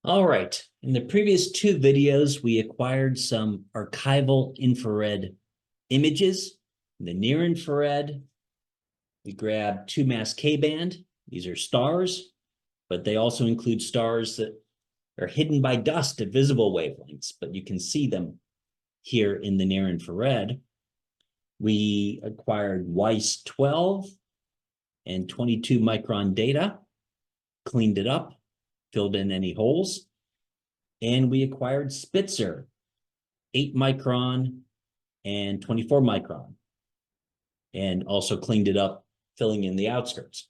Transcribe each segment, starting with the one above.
All right, in the previous two videos, we acquired some archival infrared images. In the near infrared, we grabbed 2-mass K-band. These are stars, but they also include stars that are hidden by dust at visible wavelengths, but you can see them here in the near infrared. We acquired Weiss 12 and 22 micron data, cleaned it up, filled in any holes, and we acquired Spitzer 8 micron and 24 micron, and also cleaned it up, filling in the outskirts.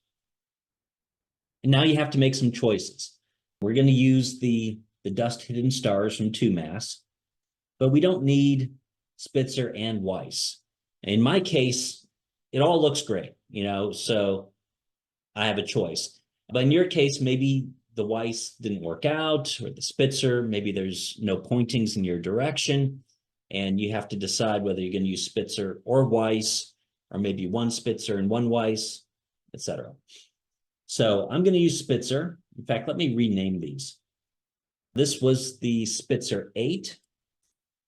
And now you have to make some choices. We're going to use the dust hidden stars from 2-mass, but we don't need Spitzer and Weiss. In my case, it all looks great, so I have a choice. But in your case, maybe the Weiss didn't work out, or the Spitzer, maybe there's no pointings in your direction, and you have to decide whether you're going to use Spitzer or Weiss, or maybe one Spitzer and one Weiss, etc. So I'm going to use Spitzer. In fact, let me rename these. This was the Spitzer 8.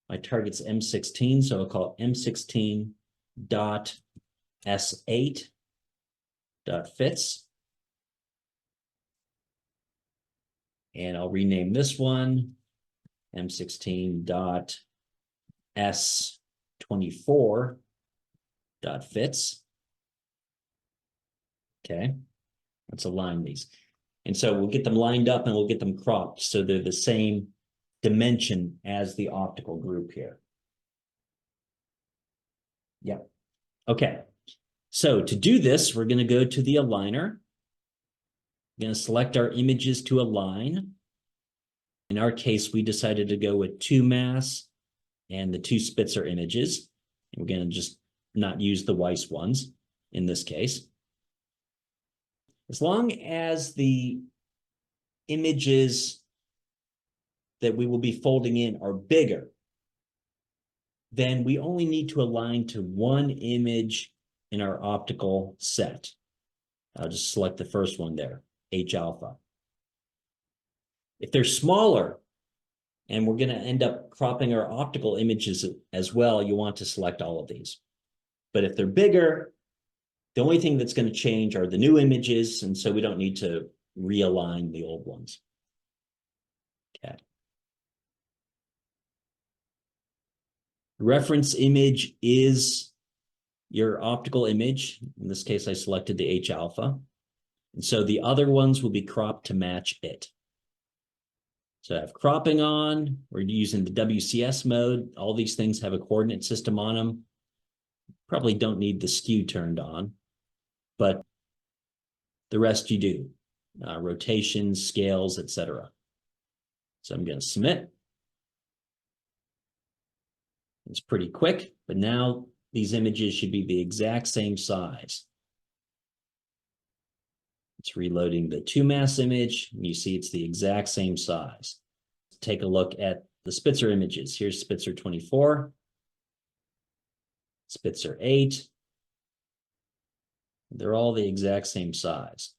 My target's M16, so I'll call it M16.S8.fits. And I'll rename this one M16.S24.fits. Okay, let's align these. And so we'll get them lined up and we'll get them cropped so they're the same dimension as the optical group here. Yep. Okay. So to do this, we're going to go to the aligner. We're going to select our images to align. In our case, we decided to go with 2-mass and the 2 Spitzer images. We're going to just not use the Weiss ones in this case. As long as the images that we will be folding in are bigger, then we only need to align to one image in our optical set. I'll just select the first one there, H alpha. If they're smaller, and we're going to end up cropping our optical images as well, you want to select all of these. But if they're bigger, the only thing that's going to change are the new images, and so we don't need to realign the old ones. Okay. Reference image is your optical image. In this case, I selected the H alpha. And so the other ones will be cropped to match it. So I have cropping on. We're using the WCS mode. All these things have a coordinate system on them. Probably don't need the skew turned on, but the rest you do. Rotations, scales, etc. So I'm going to submit. It's pretty quick, but now these images should be the exact same size. It's reloading the 2-mass image, and you see it's the exact same size. Let's take a look at the Spitzer images. Here's Spitzer 24, Spitzer 8. They're all the exact same size.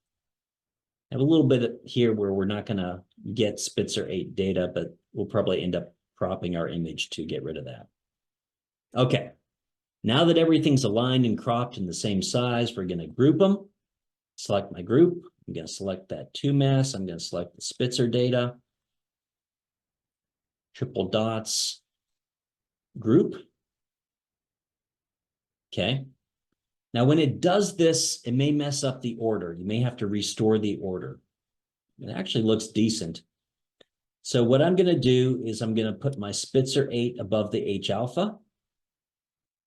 I have a little bit here where we're not going to get Spitzer 8 data, but we'll probably end up cropping our image to get rid of that. Okay, now that everything's aligned and cropped in the same size, we're going to group them. Select my group. I'm going to select that 2-mass. I'm going to select the Spitzer data. Triple dots. Group. Okay. Now, when it does this, it may mess up the order. You may have to restore the order. It actually looks decent. So what I'm going to do is I'm going to put my Spitzer 8 above the H alpha.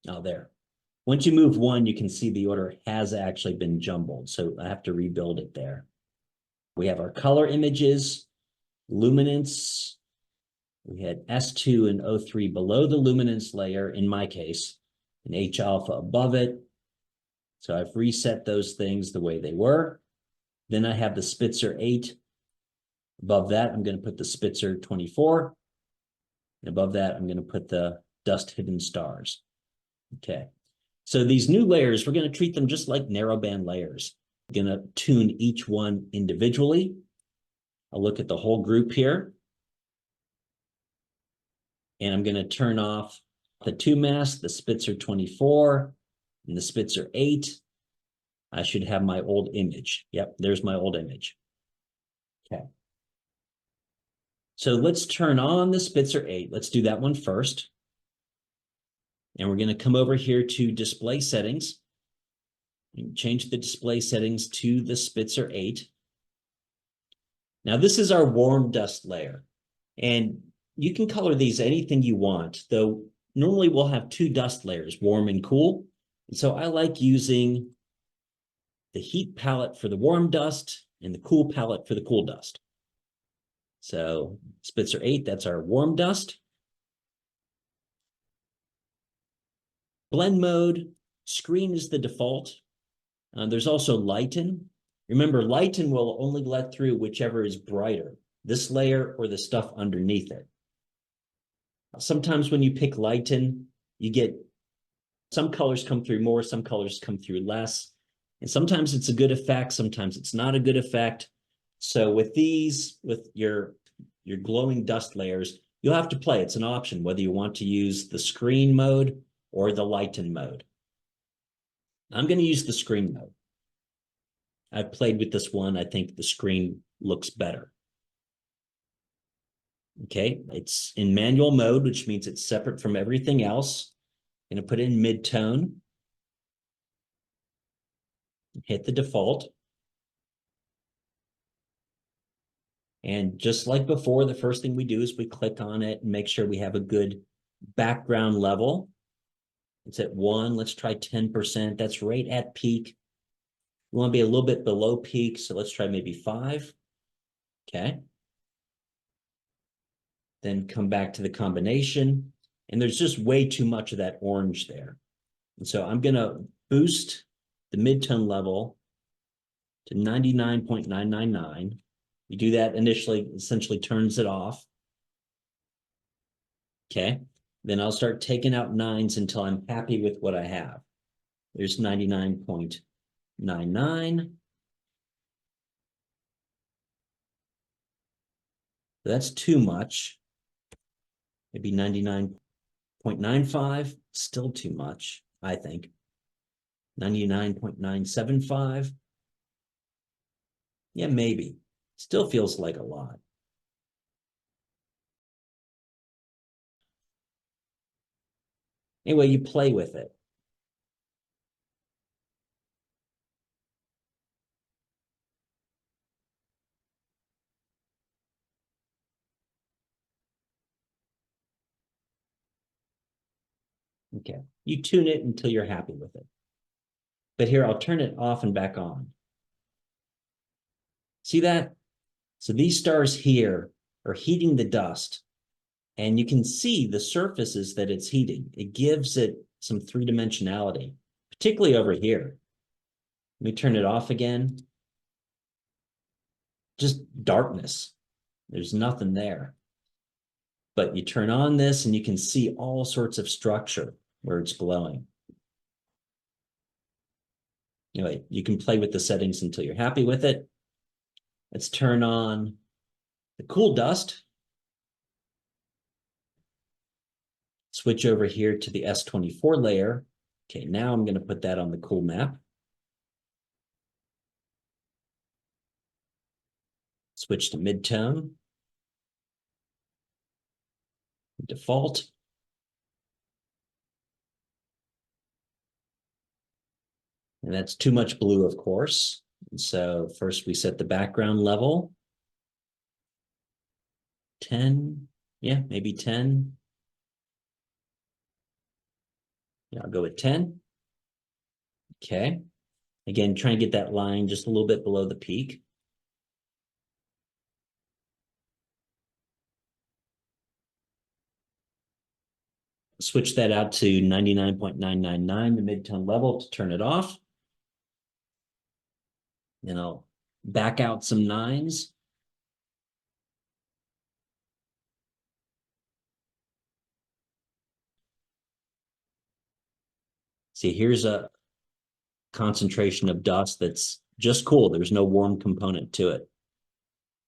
Now there. Once you move one, you can see the order has actually been jumbled. So I have to rebuild it there. We have our color images, luminance. We had S2 and O3 below the luminance layer, in my case, and H alpha above it. So I've reset those things the way they were. Then I have the Spitzer 8. Above that, I'm going to put the Spitzer 24. And above that, I'm going to put the dust hidden stars. Okay. So these new layers, we're going to treat them just like narrowband layers. We're going to tune each one individually. I'll look at the whole group here. And I'm going to turn off the 2 masks, the Spitzer 24 and the Spitzer 8. I should have my old image. Yep, there's my old image. Okay. So let's turn on the Spitzer 8. Let's do that one first. And we're going to come over here to display settings and change the display settings to the Spitzer 8. Now this is our warm dust layer, and you can color these anything you want, though normally we'll have 2 dust layers, warm and cool. And so I like using the heat palette for the warm dust and the cool palette for the cool dust. So Spitzer 8, that's our warm dust. Blend mode, screen is the default. There's also lighten. Remember, lighten will only let through whichever is brighter, this layer or the stuff underneath it. Sometimes when you pick lighten, you get some colors come through more, some colors come through less. And sometimes it's a good effect, sometimes it's not a good effect. So with these, with your glowing dust layers, you'll have to play. It's an option whether you want to use the screen mode or the lighten mode. I'm going to use the screen mode. I've played with this one. I think the screen looks better. Okay, it's in manual mode, which means it's separate from everything else. I'm going to put it in mid-tone. Hit the default. And just like before, the first thing we do is we click on it and make sure we have a good background level. It's at 1. Let's try 10%. That's right at peak. We want to be a little bit below peak, so let's try maybe 5. Okay. Then come back to the combination. And there's just way too much of that orange there. And so I'm going to boost the mid-tone level to 99.999. You do that initially, essentially turns it off. Okay. Then I'll start taking out 9s until I'm happy with what I have. There's 99.99. That's too much. Maybe 99.95, still too much, I think. 99.975. Yeah, maybe. Still feels like a lot. Anyway, you play with it. Okay, you tune it until you're happy with it. But here, I'll turn it off and back on. See that? So these stars here are heating the dust, and you can see the surfaces that it's heating. It gives it some 3-dimensionality, particularly over here. Let me turn it off again. Just darkness. There's nothing there. But you turn on this and you can see all sorts of structure where it's glowing. Anyway, you can play with the settings until you're happy with it. Let's turn on the cool dust. Switch over here to the S24 layer. Okay, now I'm going to put that on the cool map. Switch to mid-tone. Default. And that's too much blue, of course. And so first we set the background level. 10, yeah, maybe 10. Yeah, I'll go with 10. Okay. Again, try and get that line just a little bit below the peak. Switch that out to 99.999, the mid-tone level, to turn it off. Then I'll back out some 9s. See, here's a concentration of dust that's just cool. There's no warm component to it.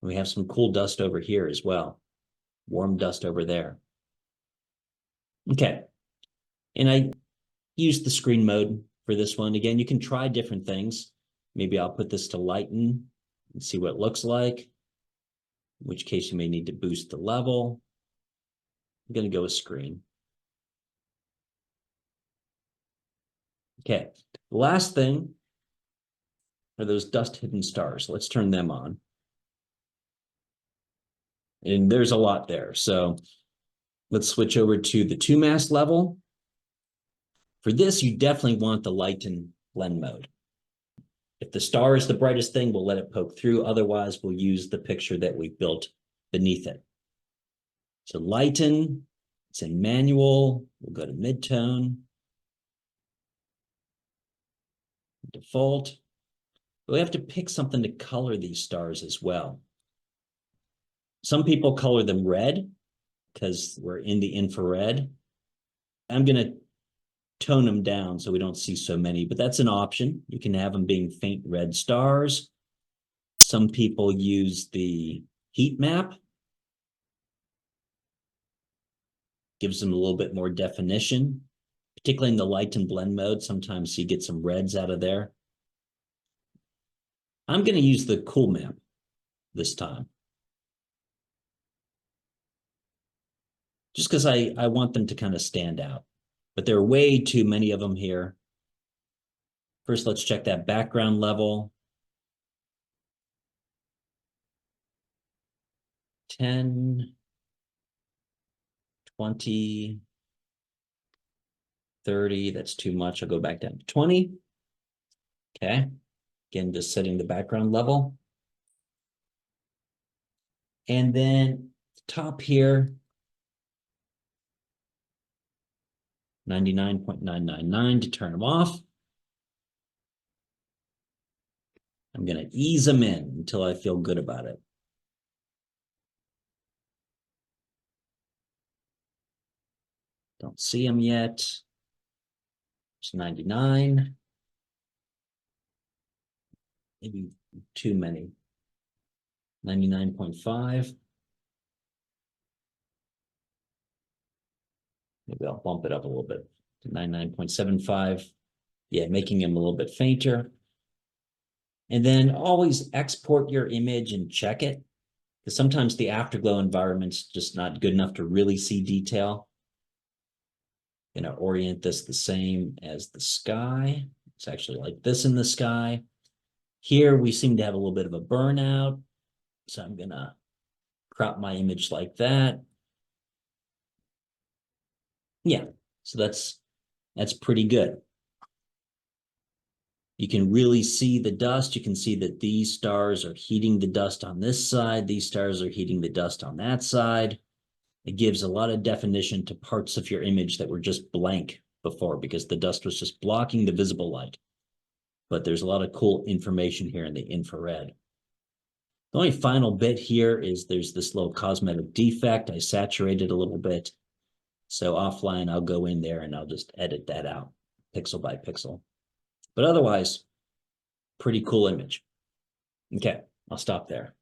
We have some cool dust over here as well. Warm dust over there. Okay. And I used the screen mode for this one. Again, you can try different things. Maybe I'll put this to lighten and see what it looks like, in which case you may need to boost the level. I'm going to go with screen. Okay, the last thing are those dust hidden stars. Let's turn them on. And there's a lot there. So let's switch over to the 2-mask level. For this, you definitely want the lighten blend mode. If the star is the brightest thing, we'll let it poke through. Otherwise, we'll use the picture that we built beneath it. So lighten, it's in manual. We'll go to midtone. Default. We have to pick something to color these stars as well. Some people color them red because we're in the infrared. I'm going to tone them down so we don't see so many, but that's an option. You can have them being faint red stars. Some people use the heat map. Gives them a little bit more definition, particularly in the light and blend mode. Sometimes you get some reds out of there. I'm going to use the cool map this time. Just because I want them to kind of stand out. But there are way too many of them here. First, let's check that background level. 10, 20, 30, that's too much. I'll go back down to 20. Okay, again, just setting the background level. And then top here, 99.999 to turn them off. I'm going to ease them in until I feel good about it. Don't see them yet. It's 99. Maybe too many. 99.5. Maybe I'll bump it up a little bit to 99.75. Yeah, making them a little bit fainter. And then always export your image and check it, because sometimes the Afterglow environment's just not good enough to really see detail. I'm going to orient this the same as the sky. It's actually like this in the sky. Here we seem to have a little bit of a burnout. So I'm going to crop my image like that. Yeah, so that's pretty good. You can really see the dust. You can see that these stars are heating the dust on this side. These stars are heating the dust on that side. It gives a lot of definition to parts of your image that were just blank before because the dust was just blocking the visible light. But there's a lot of cool information here in the infrared. The only final bit here is there's this little cosmetic defect. I saturated a little bit. So offline, I'll go in there and I'll just edit that out pixel by pixel. But otherwise, pretty cool image. Okay, I'll stop there.